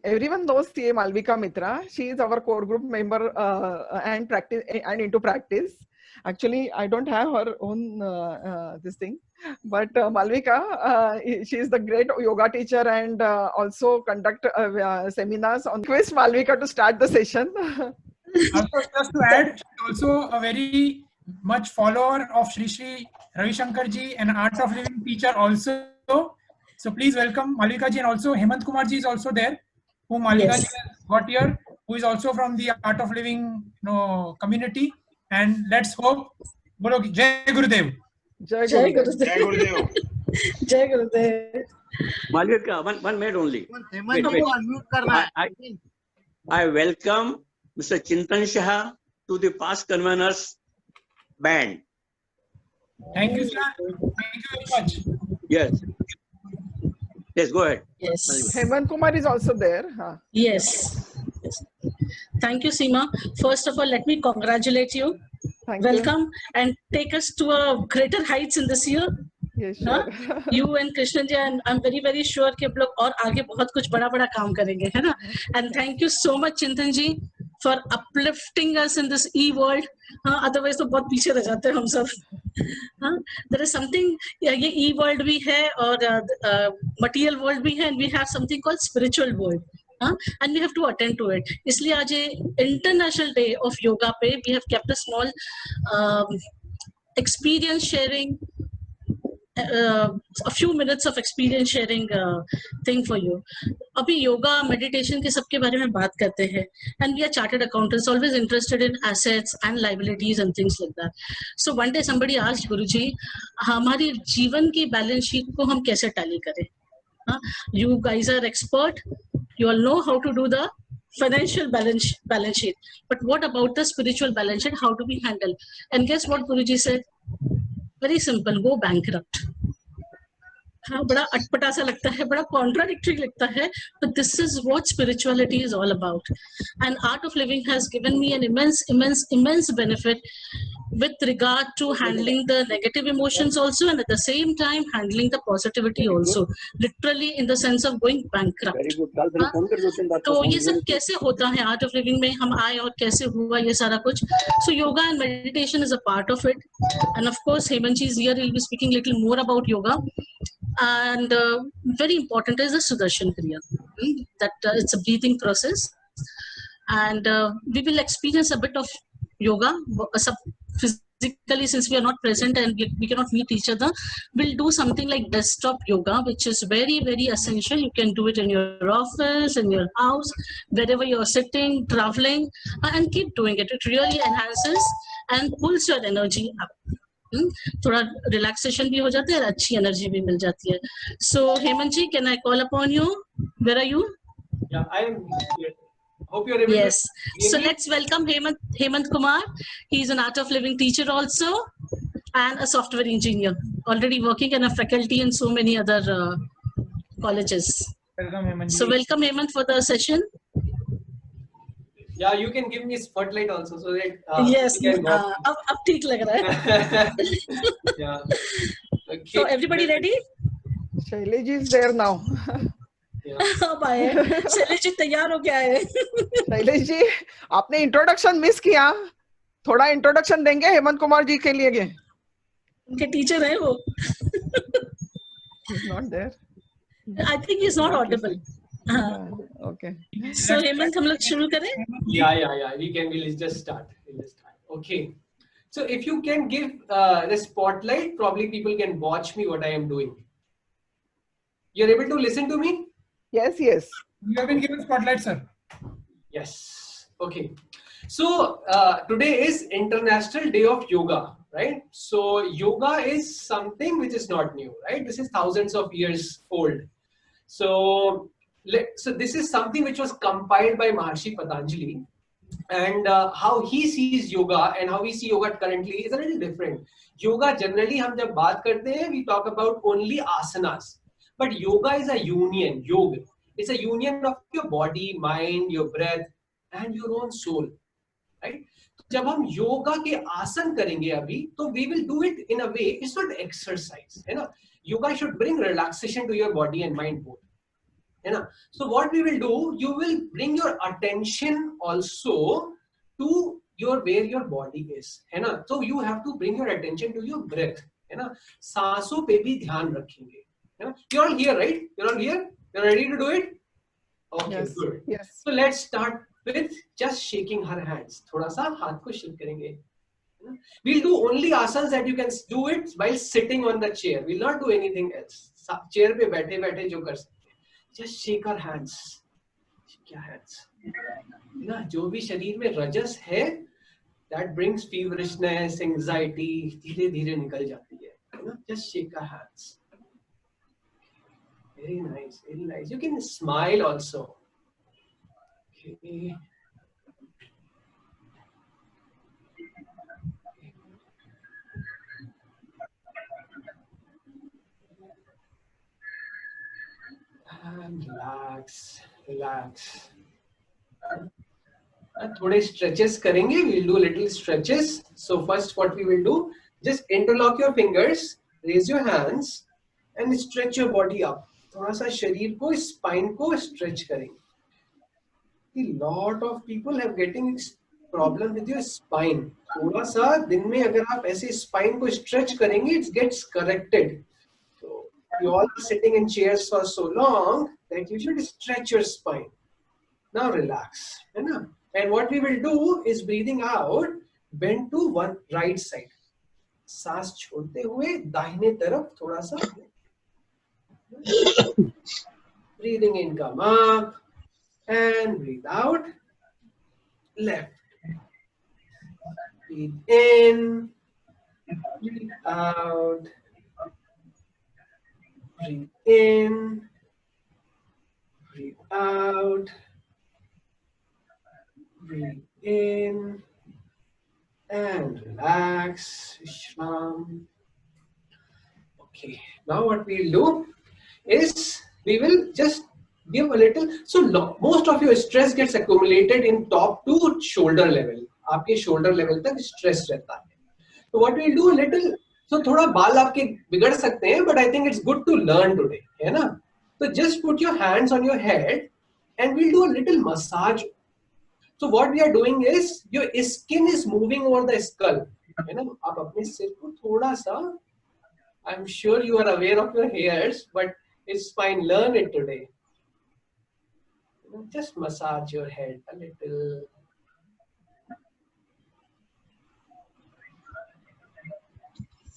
everyone knows CA Malvika Mitra. She is our core group member and practice and into practice. Actually, I don't have her own this thing, but Malvika, she is the great yoga teacher and also conduct seminars on. Request Malvika to start the session. Also, just to add, also a very much follower of Sri Ravi Shankar ji, an Art of Living teacher also. So please welcome Malvika ji, and also Hemant Kumar ji is also there, whom Malvika ji has got here, who is also from the Art of Living community. And let's hope, bolo Jai Gurudev. Jai Gurudev. Jai Gurudev. Jai Gurudev. Malvika, one minute only. Wait. I welcome Mr. Chintan Shah to the past conveners band. Thank you, sir. Thank you very much. Yes. Yes, go ahead. Yes. Hemant Kumar is also there. Yes. Thank you, Seema. First of all, let me congratulate you. Thank Welcome and take us to a greater heights in this year. Yes, sure. You and Krishnan ji, and I'm very, very sure कि हम लोग और आगे बहुत कुछ बड़ा-बड़ा काम करेंगे, है ना? And thank you so much, Chintan ji, for uplifting us in this e-world. Otherwise तो बहुत पीछे रह जाते हैं हम सब. There is something, ये e-world भी है और material world भी है, and we have something called spiritual world. And we have to attend to it. इसलिए आज ये International Day of Yoga पे we have kept a small experience sharing, a few minutes of experience sharing thing for you. अभी yoga meditation के सबके बारे में बात करते हैं, and we are chartered accountants, always interested in assets and liabilities and things like that. So one day somebody asked Guruji, हमारी जीवन की बैलेंस शीट को हम कैसे टैली करें? You guys are expert. You all know how to do the financial balance sheet. But what about the spiritual balance sheet? How do we handle? And guess what Guruji said? Very simple. Go bankrupt. हाँ बड़ा अटपटा सा लगता है, बड़ा contradictory लगता है, but this is what spirituality is all about. And Art of Living has given me an immense benefit with regard to handling the negative emotions also, and at the same time handling the positivity also, literally in the sense of going bankrupt. तो ये सब कैसे होता है Art of Living में हम आए और कैसे हुआ ये सारा कुछ? So yoga and meditation is a part of it, and of course Hemant ji is here. He'll be speaking a little more about yoga. And very important is the Sudarshan Kriya. That it's a breathing process, and we will experience a bit of yoga physically, since we are not present and we cannot meet each other. We'll do something like desktop yoga, which is very, very essential. You can do it in your office, in your house, wherever you're sitting, traveling, and keep doing it. It really enhances and pulls your energy up. थोड़ा relaxation भी हो जाता है और अच्छी energy भी मिल जाती है. So Hemant ji, can I call upon you? Where are you? Yeah, I am here. Hope you are able to. Yes. So let's welcome Hemant Kumar. He is an Art of Living teacher also and a software engineer, already working in a faculty in so many other colleges. Welcome, Hemant. So welcome Hemant for the session. Yeah, you can give me spotlight also, so that yes, can go. अब ठीक लग रहा है. Yeah. Okay. So everybody ready? Shailesh is there now. अब आए. शैलेश जी तैयार हो क्या है? शैलेश जी, आपने इंट्रोडक्शन मिस किया. थोड़ा इंट्रोडक्शन देंगे हेमंत कुमार जी के लिए? उनके टीचर है वो. He's not there. I think he's not audible. Okay. So Hemant, हम लोग शुरू करें? Yeah. We'll just start. Okay. So if you can give the spotlight, probably people can watch me what I am doing. You're able to listen to me? Yes. You have been given spotlight, sir. Yes. Okay. So today is International Day of Yoga, right? So yoga is something which is not new, right? This is thousands of years old. So this is something which was compiled by Maharshi Patanjali, and how he sees yoga and how we see yoga currently is a little different. Yoga generally, हम जब बात करते हैं, we talk about only asanas, but yoga is a union. Yoga, it's a union of your body, mind, your breath, and your own soul, right? जब हम योगा के आसन करेंगे अभी, तो we will do it in a way. It's not exercise, you know. Yoga should bring relaxation to your body and mind both. है ना. So what we will do, you will bring your attention also to where your body is, है ना. So you have to bring your attention to your breath, है ना. सांसों पे भी ध्यान रखेंगे, है ना. You're all here, right? You're all here? You're ready to do it? Okay, Yes. good. Yes. So let's start with just shaking her hands. थोड़ा सा हाथ को shake करेंगे. We'll do only asanas that you can do it while sitting on the chair. We'll not do anything else. Chair पे बैठे बैठे जो कर सकते हैं. Just shake our hands. Shake your hands. ना जो भी शरीर में रजस है, that brings feverishness, anxiety, धीरे धीरे निकल जाती है. ना, just shake our hands. Very nice, very nice. You can smile also. Okay. And relax, relax. थोड़े stretches करेंगे. We'll do little stretches. So first, what we will do, just interlock your fingers, raise your hands, and stretch your body up. थोड़ा सा शरीर को, spine को stretch करेंगे. A lot of people have getting problem with your spine. थोड़ा सा दिन में अगर आप ऐसे spine को stretch करेंगे, it gets corrected. So you all are sitting in chairs for so long that you should stretch your spine. Now relax, है ना? And what we will do is breathing out, bend to one right side. सांस छोड़ते हुए दाहिने तरफ थोड़ा सा. Breathing in, come up, and breathe out. Left. Breathe in, breathe out. Breathe in, breathe out. Breathe in and relax. Vishram. Okay, now what we'll do is we will just give a little. So most of your stress gets accumulated in top to shoulder level. आपके shoulder level तक stress रहता है. So what we'll do a little. So थोड़ा बाल आपके बिगड़ सकते हैं, but I think it's good to learn today, है ना? So just put your hands on your head and we'll do a little massage. So what we are doing is your skin is moving over the skull. है ना? आप अपने सिर को थोड़ा सा, I'm sure you are aware of your hairs, but it's fine. Learn it today. Just massage your head a little.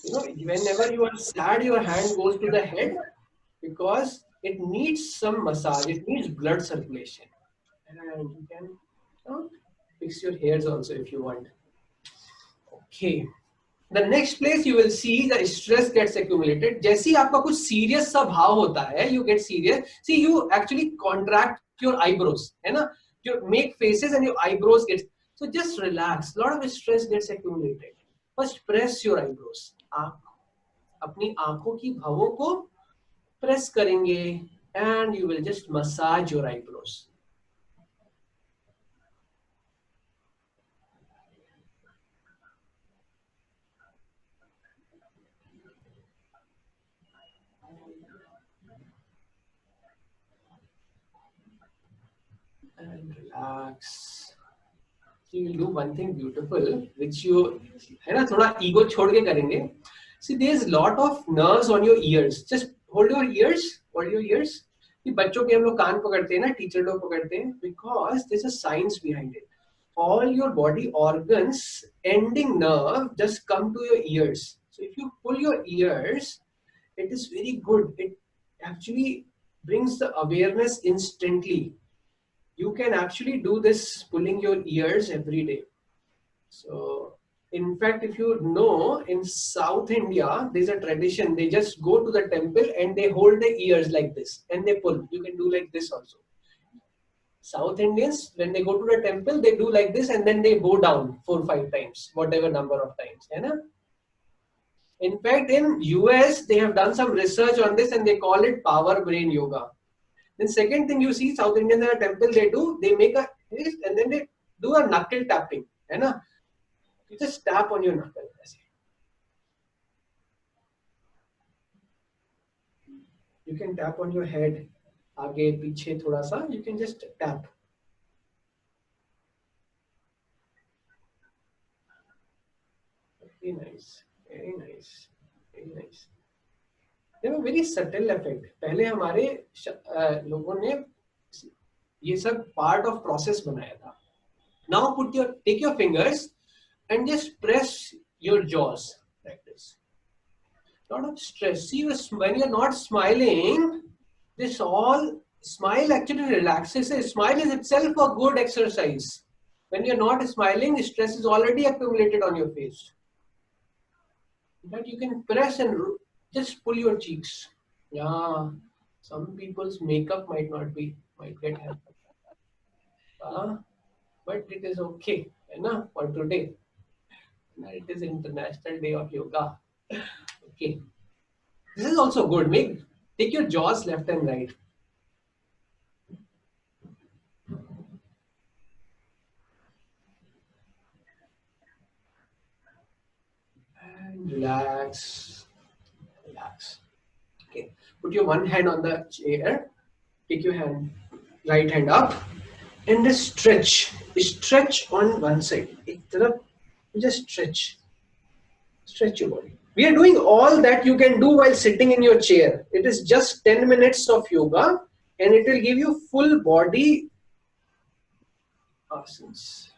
You know, whenever you are sad, your hand goes to the head because it needs some massage. It needs blood circulation. And you can fix your hairs also if you want. Okay. The next place you will see the stress gets accumulated. जैसे ही आपका कुछ serious सा भाव होता है, you get serious. See, you actually contract your eyebrows, है ना? You make faces and your eyebrows get. So just relax. A lot of stress gets accumulated. First, press your eyebrows. अपनी आंखों की भावों को press करेंगे, and you will just massage your eyebrows. And relax. So you will do one thing beautiful, which you, है ना, थोड़ा ego छोड़ के करेंगे. See, there's a lot of nerves on your ears. Just hold your ears. Hold your ears. ये बच्चों के हम लोग कान पकड़ते हैं ना, टीचर लोग पकड़ते हैं, because there's a science behind it. All your body organs ending nerve just come to your ears. So if you pull your ears, it is very good. It actually brings the awareness instantly. You can actually do this pulling your ears every day. So in fact, if you know, in South India, there's a tradition. They just go to the temple and they hold the ears like this and they pull. You can do like this also. South Indians, when they go to the temple, they do like this and then they bow down 4 or 5 times, whatever number of times. है ना? In fact, in US, they have done some research on this and they call it power brain yoga. Then second thing you see, South Indians in a temple, they make a fist and then they do a knuckle tapping. है ना? You just tap on your knuckle. You can tap on your head. आगे पीछे थोड़ा सा, you can just tap. Very nice, very nice, very nice. They have a very subtle effect. पहले हमारे लोगों ने ये सब part of process बनाया था. Now take your fingers and just press your jaws like this. Lot of stress. See, when you're not smiling, this all smile actually relaxes. Smile is itself a good exercise. When you're not smiling, stress is already accumulated on your face. But you can press and just pull your cheeks. Yeah, some people's makeup might get help. But it is okay, for today. It is International Day of Yoga. Okay. This is also good. Take your jaws left and right. And relax. Relax. Okay. Put your one hand on the chair. Take your right hand up. And just stretch. Stretch on one side. Just stretch. Stretch your body. We are doing all that you can do while sitting in your chair. It is just 10 minutes of yoga and it will give you full body asanas.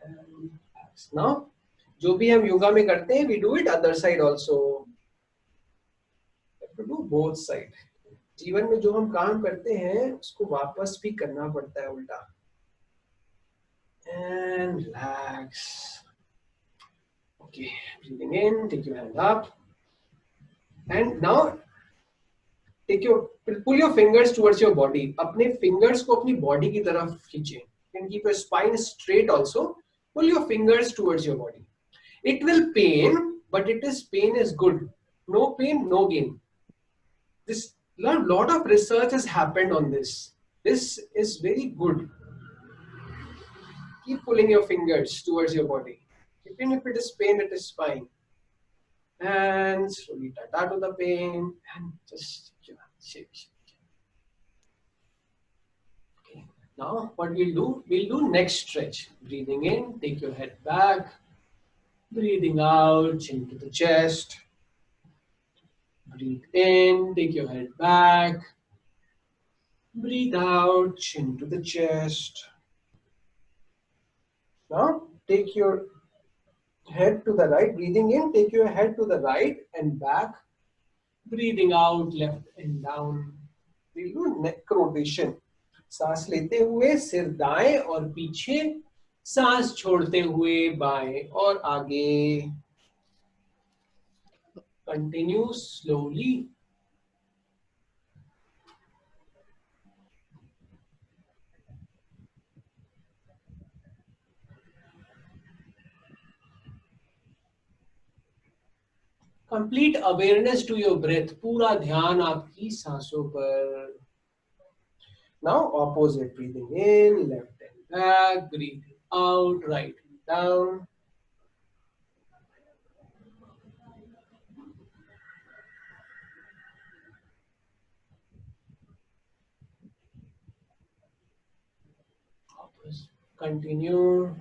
And now, जो भी हम योगा में करते हैं, we do it other side also. We have to do both side. जीवन में जो हम काम करते हैं, उसको वापस भी करना पड़ता है उल्टा. And relax. Okay, breathing in, take your hand up. And now, pull your fingers towards your body. अपने fingers को अपनी body की तरफ खींचे. You can keep your spine straight also. Pull your fingers towards your body. It will pain, but pain is good. No pain, no gain. This lot of research has happened on this. This is very good. Keep pulling your fingers towards your body. Even if it is pain, it is fine. And slowly tata to the pain and just shake. Okay. Now what we'll do next stretch. Breathing in, take your head back. Breathing out, chin to the chest. Breathe in, take your head back. Breathe out, chin to the chest. Now take your head to the right. Breathing in, take your head to the right and back. Breathing out, left and down. We'll do neck rotation. सांस लेते हुए सिर दाएं और पीछे, सांस छोड़ते हुए बाएं और आगे. Continue slowly. Complete awareness to your breath. पूरा ध्यान आपकी सांसों पर. Now opposite. Breathing in, left and back. Breathing out, right and down. Continue.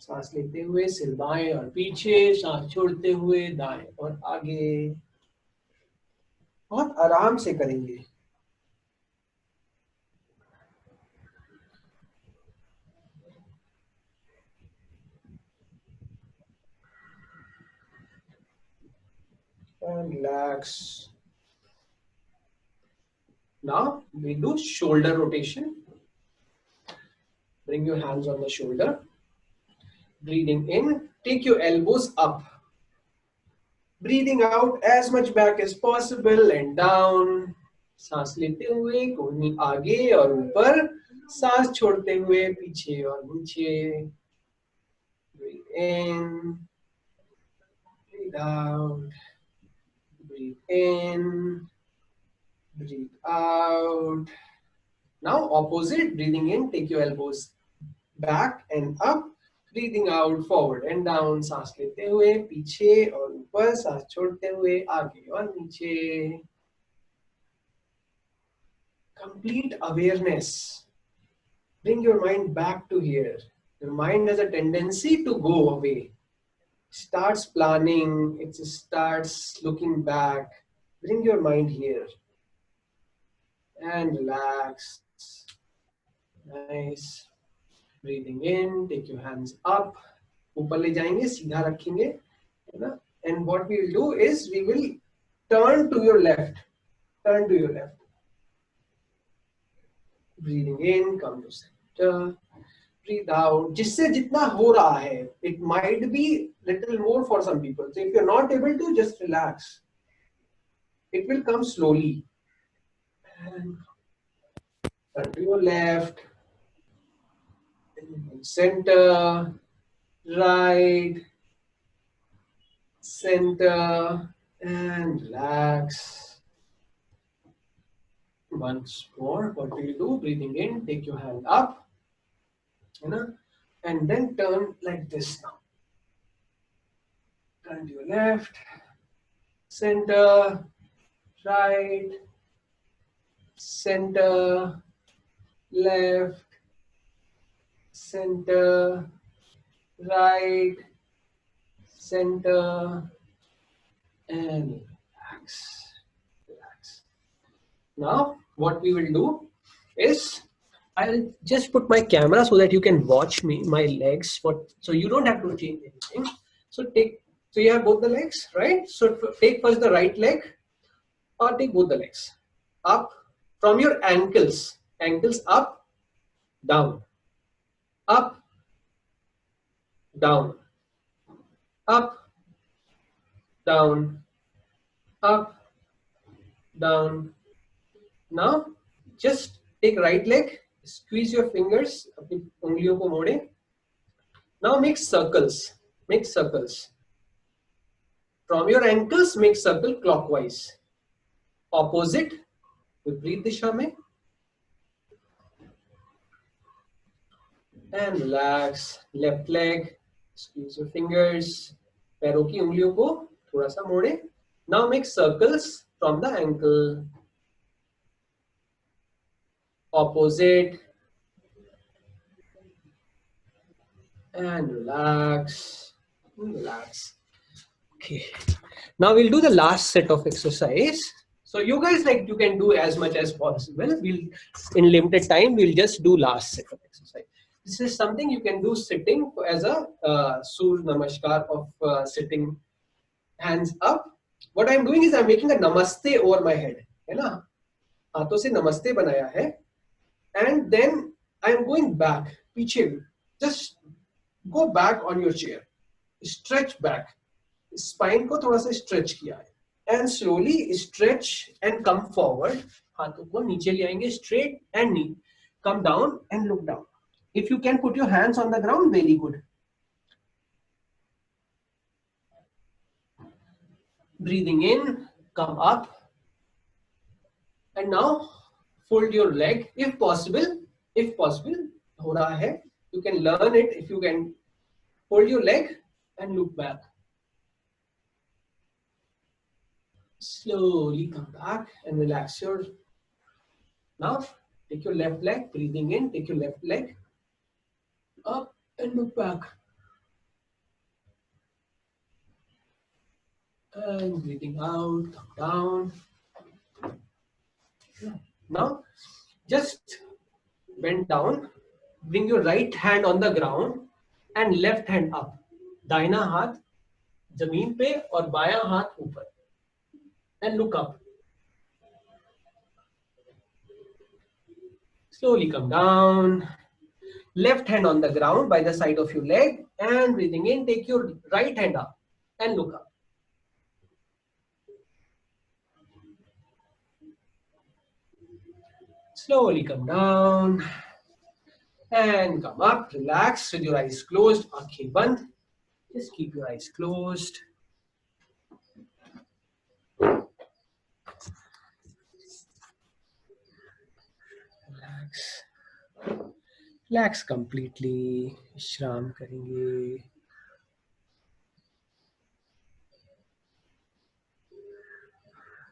सांस लेते हुए सिर बाएं और पीछे, सांस छोड़ते हुए दाएं और आगे. बहुत आराम से करेंगे. And relax. Now we do shoulder rotation. Bring your hands on the shoulder. Breathing in, take your elbows up. Breathing out as much back as possible and down. सांस लेते हुए कोहनी आगे और ऊपर, सांस छोड़ते हुए पीछे और नीचे. Breathe in, breathe out. Breathe in, breathe out. Now opposite, breathing in, take your elbows back and up. Breathing out, forward and down. सांस लेते हुए पीछे और ऊपर, सांस छोड़ते हुए आगे और नीचे. complete awareness. Bring your mind back to here. Your mind has a tendency to go away. Starts planning, it starts looking back. Bring your mind here and relax. Nice. Breathing in, take your hands up. ऊपर ले जाएंगे, सीधा रखेंगे, है ना? And what we will do is we will turn to your left. Turn to your left. Breathing in, come to center. Breathe out. जिससे जितना हो रहा है, it might be little more for some people. So if you're not able to, just relax. It will come slowly. And turn to your left. Center. Right. Center. And relax. Once more, what will you do? Breathing in, take your hand up, and then turn like this now. Turn to your left, center, right, center, left, center, right, center, and relax. Now, what we will do is, I'll just put my camera so that you can watch me, my legs. So you don't have to change anything. So you have both the legs, right? So take first the right leg, or take both the legs. Up from your ankles. Ankles up, down. Up, down. Up, down. Up, down. Now, just take right leg, squeeze your fingers, अपनी उंगलियों को मोड़े. Now make circles. Make circles. From your ankles, make circle clockwise. Opposite, विपरीत दिशा में. And relax. Left leg, squeeze your fingers. पैरों की उंगलियों को थोड़ा सा मोड़े. Now make circles from the ankle. Opposite, and relax. Okay, now we'll do the last set of exercise. So you guys, like, you can do as much as possible. In limited time, we'll just do last set of exercise. This is something you can do sitting as a Surya Namaskar of sitting, hands up. What I'm doing is I'm making a namaste over my head, है ना? हाथों से नमस्ते बनाया है. And then I am going back, पीछे. Just go back on your chair. Stretch back. Spine को थोड़ा सा stretch किया है. And slowly stretch and come forward. हाथों को नीचे ले आएंगे, straight and knee. Come down and look down. If you can put your hands on the ground, very good. Breathing in, come up. And now fold your leg if possible. हो रहा है, you can learn it. If you can fold your leg and look back. Slowly come back and relax your. Now take your left leg, breathing in, take your left leg up and look back. And breathing out, come down. Now, just bend down, bring your right hand on the ground and left hand up. दाहिना हाथ जमीन पे और बायां हाथ ऊपर. And look up. Slowly come down. Left hand on the ground by the side of your leg and breathing in, take your right hand up and look up. Slowly come down and come up. Relax with your eyes closed. Aankhein band. Just keep your eyes closed. Relax. Relax completely. Shram करेंगे.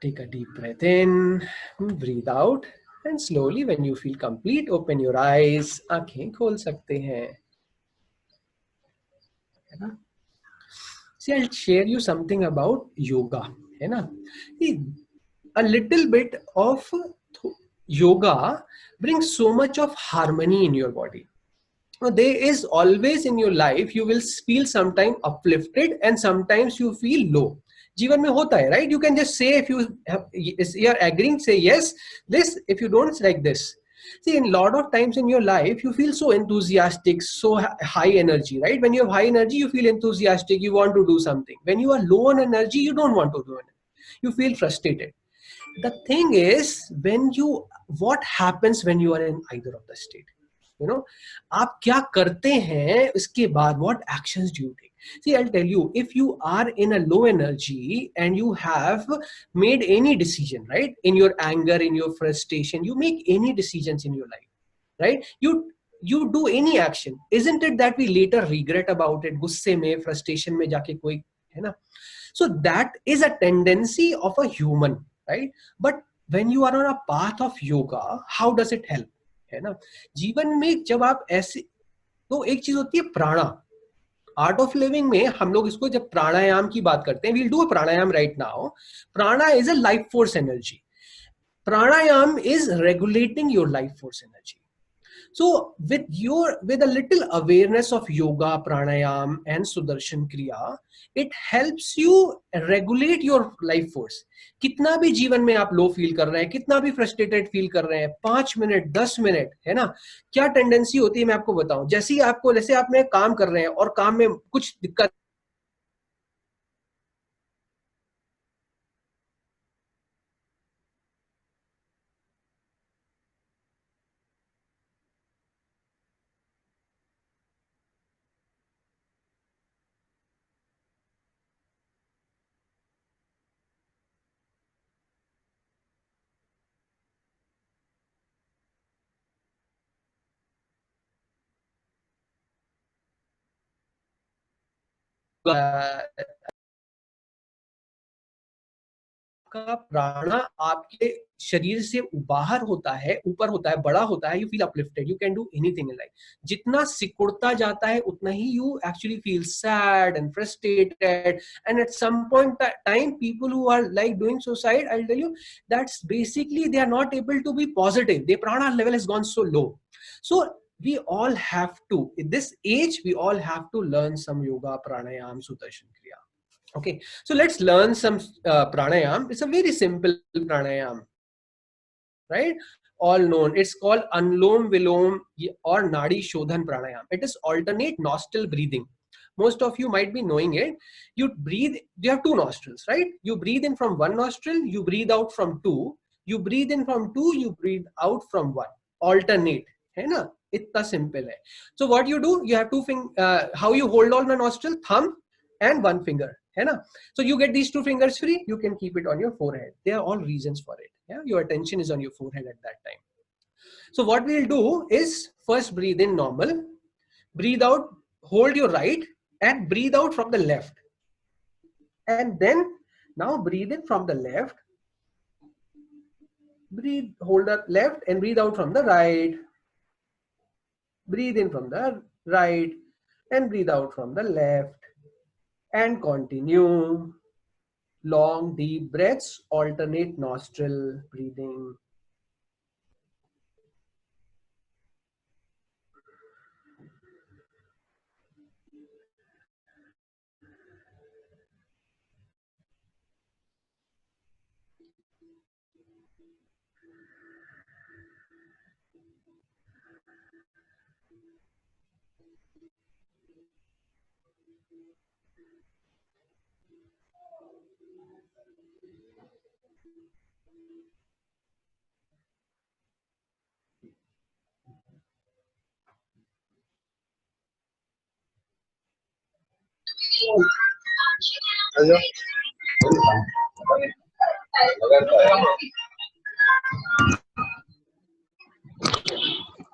Take a deep breath in. Breathe out. And slowly when you feel complete, open your eyes. आंखें खोल सकते हैं, है ना? See, I'll share you something about yoga, है ना? A little bit of yoga brings so much of harmony in your body. Now, there is always in your life you will feel sometimes uplifted and sometimes you feel low. जीवन में होता है, right? You can just say if you are agreeing, say yes, this. If you don't, like this. See, in a lot of times in your life, you feel so enthusiastic, so high energy, right? When you have high energy, you feel enthusiastic, you want to do something. When you are low on energy, you don't want to do it. You feel frustrated. The thing is, what happens when you are in either of the state? You know, आप क्या करते हैं इसके बाद, what actions do you take? See, I'll tell you, if you are in a low energy and you have made any decision, right, in your anger, in your frustration, you make any decisions in your life, right, you do any action, isn't it that we later regret about it? गुस्से में, frustration में जाके कोई, है ना? So that is a tendency of a human, right? But when you are on a path of yoga, how does it help? है ना? जीवन में जब आप ऐसे, तो एक चीज होती है प्राणा. आर्ट ऑफ लिविंग में हम लोग इसको जब प्राणायाम की बात करते हैं, we'll do a pranayama right now. प्राणा is a life force energy. Pranayam is regulating your life force energy. So with a little awareness of yoga, pranayam and Sudarshan Kriya, it helps you regulate your life force. कितना भी जीवन में आप low feel कर रहे हैं, कितना भी फ्रस्ट्रेटेड फील कर रहे हैं, 5 मिनट 10 मिनट, है ना, क्या टेंडेंसी होती है मैं आपको बताऊं. जैसे आप में काम कर रहे हैं और काम में कुछ दिक्कत का प्राणा आपके शरीर से बाहर होता है, ऊपर होता है, बड़ा होता है, you feel uplifted, you can do anything in life. जितना सिकुड़ता जाता है उतना ही you actually feel sad and frustrated, and at some point time people who are like doing suicide, I will tell you that's basically they are not able to be positive. Their prana level has gone so low. So we all have to, in this age, we all have to learn some yoga, pranayam, sudarshan kriya. Okay, so let's learn some pranayam. It's a very simple pranayam, right? All known. It's called Anulom Vilom or Nadi Shodhan pranayam. It is alternate nostril breathing. Most of you might be knowing it. You breathe, you have two nostrils, right? You breathe in from one nostril, you breathe out from two. You breathe in from two, you breathe out from one. Alternate, है ना? इतना simple है. So what you do, you have two fingers. How you hold on the nostril? Thumb and one finger. है ना? So you get these two fingers free, you can keep it on your forehead. There are all reasons for it. Yeah, your attention is on your forehead at that time. So what we'll do is first breathe in normal, breathe out, hold your right and breathe out from the left. And then now breathe in from the left, breathe, hold the left and breathe out from the right. Breathe in from the right and breathe out from the left. And continue. Long deep breaths, alternate nostril breathing.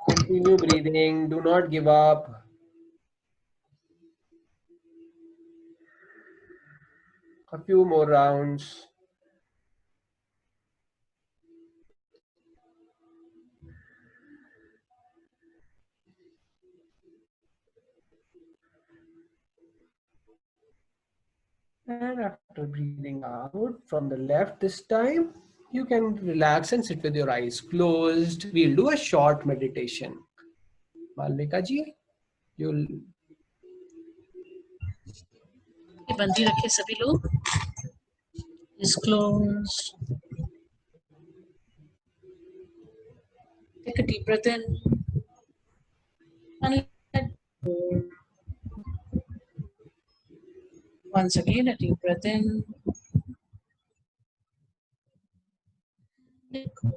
Continue breathing, do not give up. A few more rounds. And after breathing out from the left this time, you can relax and sit with your eyes closed. We'll do a short meditation. Malvika ji, you'll... बंदी रखे सभी लोग. Is closed. Take a deep breath in and let go. Once again, a deep breath in. Let go.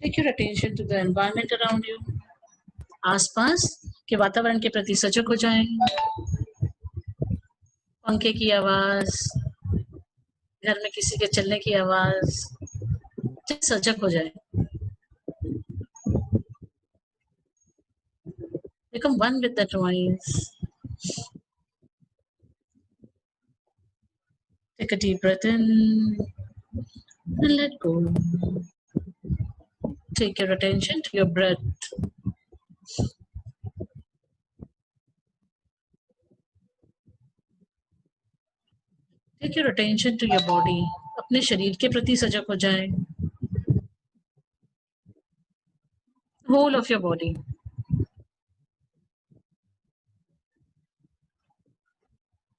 Take your attention to the environment around you. आसपास के वातावरण के प्रति सजग हो जाएं. पंखे की आवाज, घर में किसी के चलने की आवाज, सजग हो जाए. Become one with the noise. Take a deep breath in and let go. Take your attention to your breath. Take your attention to your body. अपने शरीर के प्रति सजग हो जाए. Whole of your body.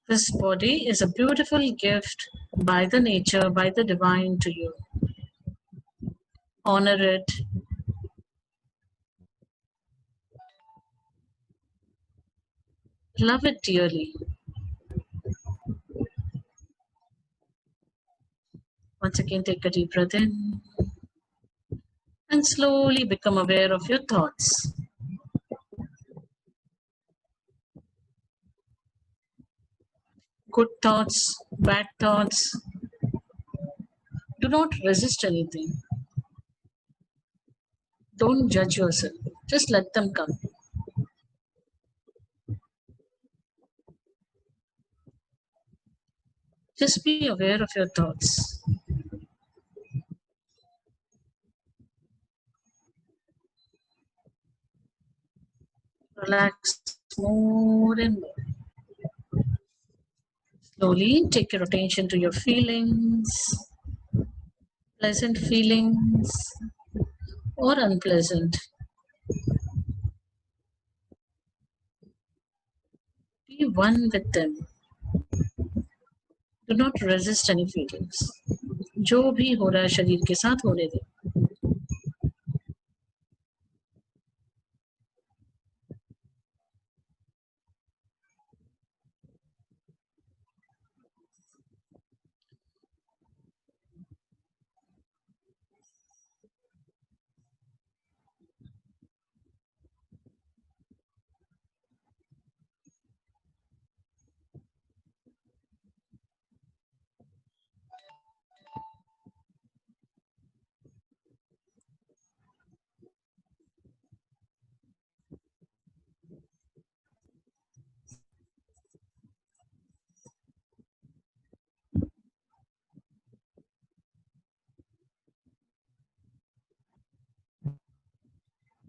This body is a beautiful gift by the nature, by the divine to you. Honor it. Love it dearly. Once again, take a deep breath in and slowly become aware of your thoughts. Good thoughts, bad thoughts. Do not resist anything. Don't judge yourself. Just let them come. Just be aware of your thoughts. Relax more and more. Slowly take your attention to your feelings, pleasant feelings or unpleasant. Be one with them. Do not resist any feelings. जो भी हो रहा है शरीर के साथ होने दे.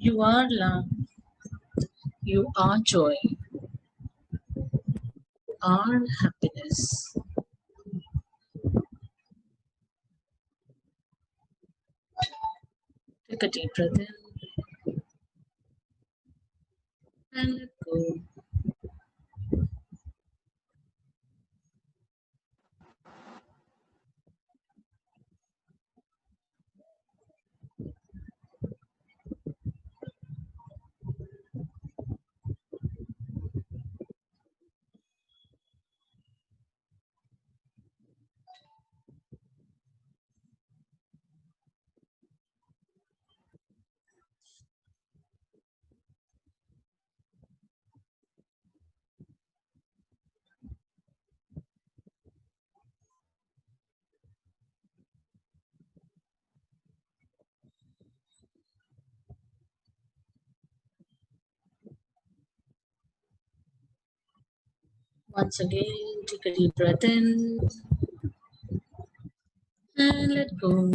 You are love. You are joy. You are happiness. Take a deep breath in and let go. Once again, take a deep breath in and let go.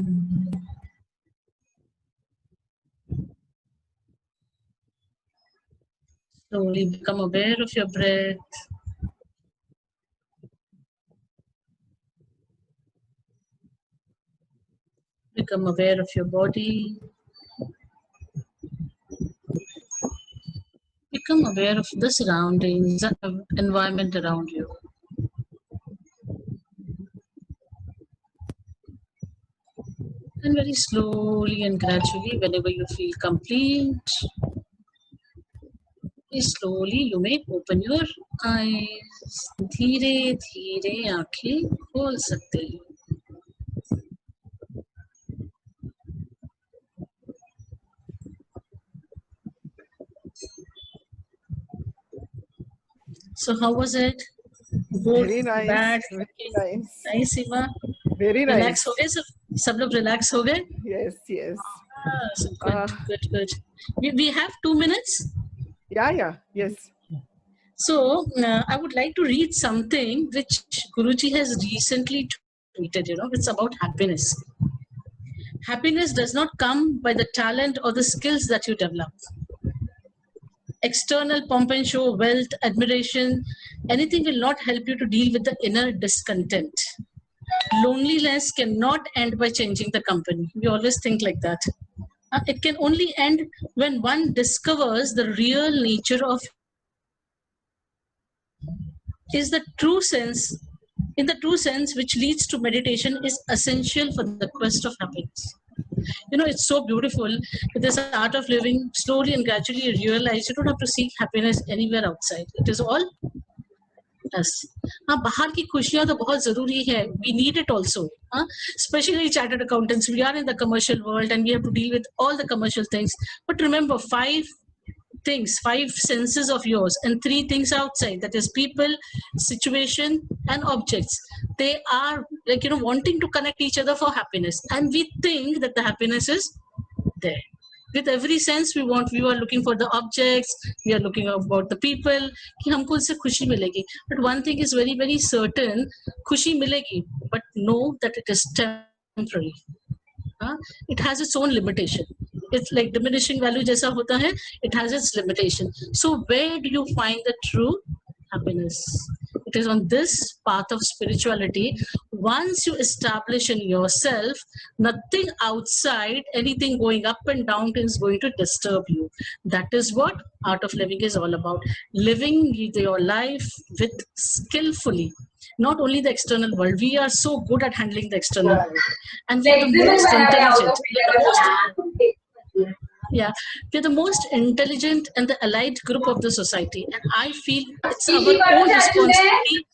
Slowly become aware of your breath. Become aware of your body. Become aware of the surroundings, the environment around you. And very slowly and gradually, whenever you feel complete, very slowly you may open your eyes. धीरे धीरे आंखें खोल सकते हैं. So how was it? Good, Very nice. bad, Very nice. nice, Seema. Very nice. Relax हो गए सब लोग relax हो गए? Yes, yes. So good. We have 2 minutes. Yeah, yes. So I would like to read something which Guruji has recently tweeted. It's about happiness. Happiness does not come by the talent or the skills that you develop. External pomp and show, wealth, admiration, anything will not help you to deal with the inner discontent. Loneliness cannot end by changing the company. We always think like that. It can only end when one discovers the real nature of is the true sense. In the true sense, which leads to meditation, is essential for the quest of happiness. It's so beautiful with this art of living. Slowly and gradually you realize you don't have to seek happiness anywhere outside. It is all us. बाहर की खुशियां तो बहुत जरूरी है. We need it also. Especially chartered accountants. We are in the commercial world and we have to deal with all the commercial things. But remember, 5 things, 5 senses of yours and 3 things outside, that is people, situation and objects. They are like wanting to connect each other for happiness, and we think that the happiness is there. With every sense we are looking for the objects, we are looking about the people कि हमको उससे खुशी मिलेगी. But one thing is very very certain, खुशी मिलेगी, but know that it is temporary. It has its own limitation. It's like diminishing value जैसा होता है, it has its limitation. So where do you find the true happiness? It is on this path of spirituality. Once you establish in yourself, nothing outside, anything going up and down is going to disturb you. That is what art of living is all about. Living your life with skillfully. Not only the external world. We are so good at handling the external world. And we are the most intelligent. We're the most intelligent and the elite group of the society. And I feel it's our own responsibility.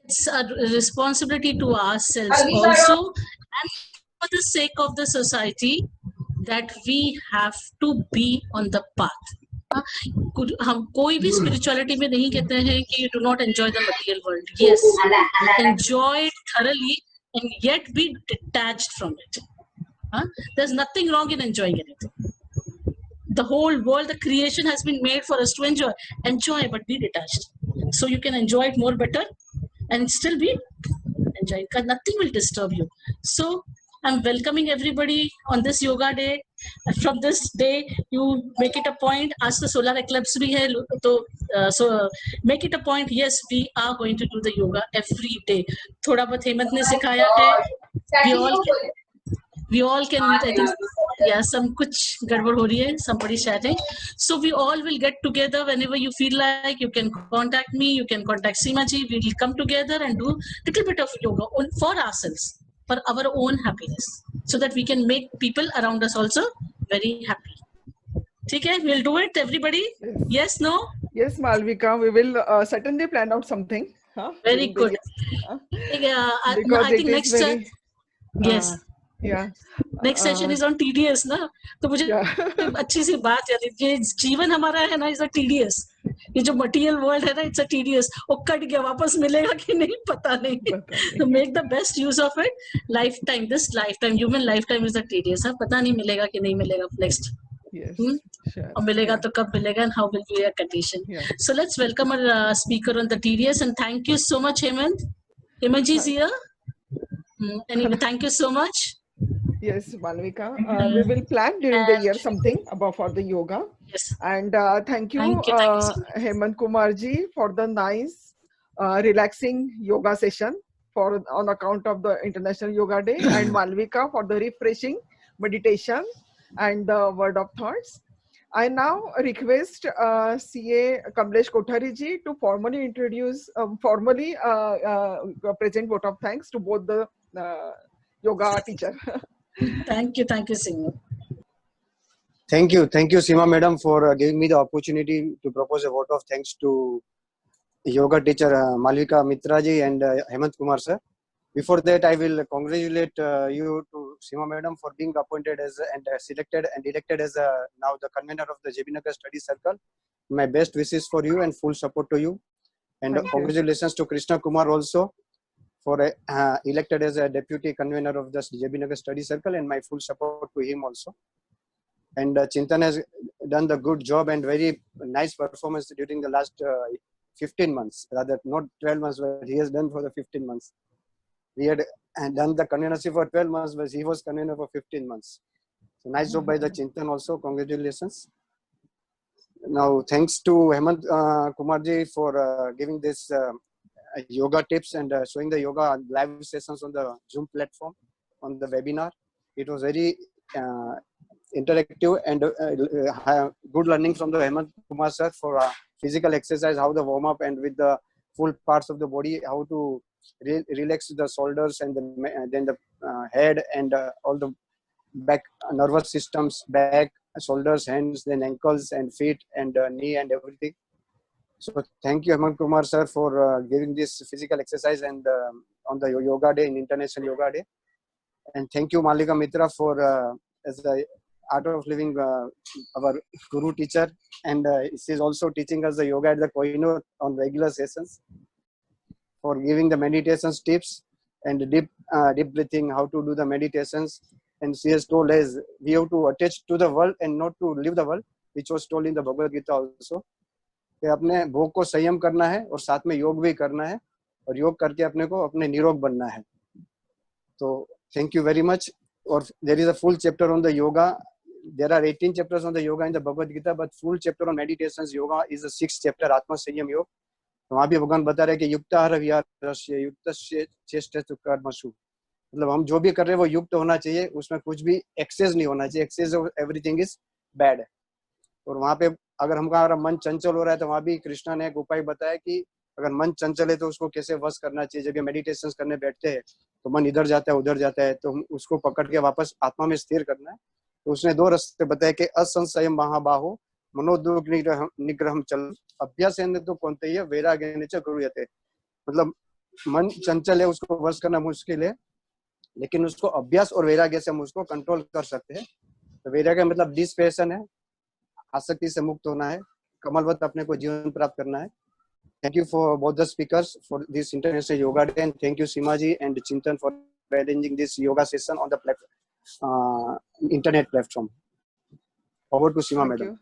It's a responsibility to ourselves also. And for the sake of the society, that we have to be on the path. हम कोई भी spirituality में नहीं कहते हैं कि you do not enjoy the material world. Yes, enjoy it thoroughly and yet be detached from it. There's nothing wrong in enjoying anything. The whole world, the creation has been made for us to enjoy. Enjoy, but be detached. So you can enjoy it more better and still be enjoying. Nothing will disturb you. So I'm welcoming everybody on this yoga day. From this day, you make it a point. As the solar eclipse bhi hai, so make it a point. Yes, we are going to do the yoga every day. Thoda bahut Hemant ne sikhaya hai. We all can, I think, some kuch gadbad ho rahi hai, somebody chatting. So we all will get together whenever you feel like. You can contact me, you can contact Seema ji. We will come together and do little bit of yoga for ourselves, for our own happiness, so that we can make people around us also very happy. Okay, we'll do it, everybody. Yes, no? Yes, Malvika, we will certainly plan out something. Very good. I think next very, yes. Next session is on TDS ना, तो मुझे अच्छी सी बात याद है, ये जीवन हमारा है ना, इज अ TDS. ये जो मटेरियल वर्ल्ड है ना, इट्स अ TDS. वो कट गया, वापस मिलेगा कि नहीं पता नहीं. तो make the best use of it. Life time, this life time, human life time is a TDS. पता नहीं मिलेगा कि नहीं मिलेगा नेक्स्ट. और मिलेगा तो कब मिलेगा, and how will be a condition. So let's welcome our speaker on the TDS, and thank you so much, Hemant. Hemant ji is here. Anyway, thank you so much. Yes, Malvika. We will plan during the year something about for the yoga. Yes. And thank you, so Hemant Kumar ji, for the nice, relaxing yoga session on account of the International Yoga Day, and Malvika for the refreshing meditation and the word of thoughts. I now request CA Kamlesh Kothari ji to formally introduce, present vote of thanks to both the yoga teacher. Thank you, Singh. Thank you, Seema Madam, for giving me the opportunity to propose a vote of thanks to yoga teacher Malvika Mitra ji and Hemant Kumar sir. Before that, I will congratulate you to Seema Madam for being appointed as and selected and elected as now the convener of the JB Nagar Study Circle. My best wishes for you and full support to you. And Thank you. congratulations to Krishna Kumar also for elected as a deputy convener of the JB Nagar Study Circle, and my full support to him also. And Chintan has done the good job and very nice performance during the last 15 months, rather not 12 months, but he has done for the 15 months. We had done the convenership for 12 months, but he was convener for 15 months. So nice job by the Chintan also. Congratulations. Now, thanks to Hemant Kumarji for giving this yoga tips and showing the yoga live sessions on the Zoom platform on the webinar. It was very interactive and good learning from the Hemant Kumar sir for physical exercise, how the warm up and with the full parts of the body, how to relax the shoulders and then the head and all the back nervous systems, back, shoulders, hands, then ankles and feet and knee and everything. So thank you Hemant Kumar sir for giving this physical exercise and on the yoga day, in International Yoga Day. And thank you Malvika Mitra for as the Art of Living our guru teacher, and she is also teaching us the yoga at the Kohinoor on regular sessions, for giving the meditations tips and deep breathing, how to do the meditations. And she has told us we have to attach to the world and not to live the world, which was told in the Bhagavad Gita also. कि अपने भोग को संयम करना है और साथ में योग भी करना है, और योग करके अपने को अपने निरोग बनना है. तो thank you very much. Or there is a full chapter on the yoga. There are 18 chapters on the yoga in the Bhagavad Gita, but full chapter on meditations yoga is the 6th chapter, Atma Sanyam Yoga. वहाँ भी भगवान बता रहे हैं कि युक्ताहार विहारस्य युक्तस्य चेष्टस्तु कर्मसु, मतलब हम जो भी कर रहे हैं वो युक्त होना चाहिए, उसमें कुछ भी एक्सेस नहीं होना चाहिए. Access of everything is bad. और वहाँ पे अगर हमारा मन चंचल हो रहा है तो वहाँ भी कृष्णा ने एक उपाय बताया कि अगर मन चंचल है तो उसको कैसे वश करना चाहिए. जब मेडिटेशन करने बैठते हैं तो मन इधर जाता है उधर जाता है, तो उसको पकड़ के वापस आत्मा में स्थिर करना है. तो उसने 2 रास्ते बताए कि असंशयम महाबाहो मनोदुर्ग निग्रहम चल अभ्यास तो कौनते वैराग्य च गुरुयते. मतलब मन चंचल है, उसको वश करना मुश्किल है, लेकिन उसको अभ्यास और वैराग्य से हम उसको कंट्रोल कर सकते हैं. तो वैराग्य मतलब डिस्पेशन है, आसक्ति से मुक्त होना है, कमलवत अपने को जीवन प्राप्त करना है. Thank you for both the speakers for this International Yoga Day, and thank you Seemaji and Chintan for arranging this yoga session on the internet platform. Over to Seema Madam.